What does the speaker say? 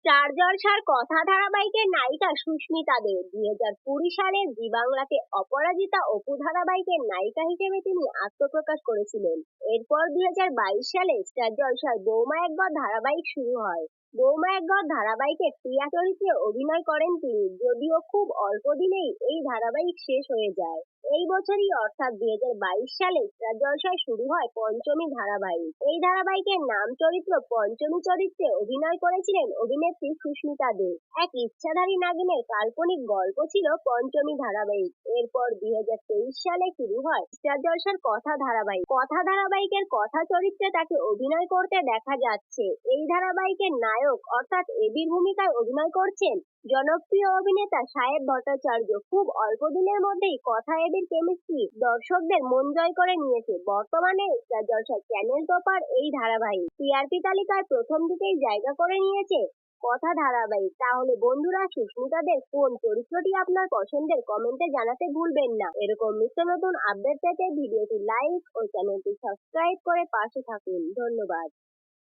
Star জলসার কথা ধারাবাহিকের নায়িকা সুস্মিতা দে 2020 সালে জি বাংলাতে অপরাজিতা অপু ধারাবাহিকের নায়িকা হিসেবে তিনি আত্মপ্রকাশ করেছিলেন। এরপর 2022 সালে স্টার জলসার বৌমা এক ঘর ধারাবাহিক শুরু হয়। বৌমা এক ঘর ধারাবাহিকে প্রিয়া চরিত্রে অভিনয় করেন তিনি, যদিও খুব অল্প দিনেই এই ধারাবাহিক শেষ হয়ে যায়। এই বছরই অর্থাৎ 2022 সালে স্টার জলসায় শুরু হয় পঞ্চমী ধারাবাহিক। এই ধারাবাহিকের নাম চরিত্র পঞ্চমী চরিত্রে অভিনয় করেছিলেন অভিনেত্রী সুস্মিতা দে। এক ইচ্ছাধারী নাগিনের কাল্পনিক গল্প ছিল পঞ্চমী ধারাবাহিক। এরপর 2023 সালে শুরু হয় স্টার জলসার কথা ধারাবাহিক। কথা ধারাবাহিকের কথা চরিত্রে তাকে অভিনয় করতে দেখা যাচ্ছে। এই ধারাবাহিকের নায়ক অর্থাৎ এবির ভূমিকায় অভিনয় করছেন জনপ্রিয় অভিনেতা সায়েব ভট্টাচার্য। খুব অল্প দিনের মধ্যেই কথা এবির কেমিস্ট্রি দর্শকদের মন জয় করে নিয়েছে। বর্তমানে স্টার জলসার চ্যানেল টপার এই ধারাবাহিক। টিআরপি তালিকায় প্রথম দিকেই জায়গা করে নিয়েছে কথা ধারাবাহিক। তাহলে বন্ধুরা, সুস্মিতাদের কোন চরিত্রটি আপনার পছন্দের কমেন্টে জানাতে ভুলবেন না। এরকম নিত্য নতুন আপডেট পেতে ভিডিওটি লাইক ও চ্যানেলটি সাবস্ক্রাইব করে পাশে থাকুন। ধন্যবাদ।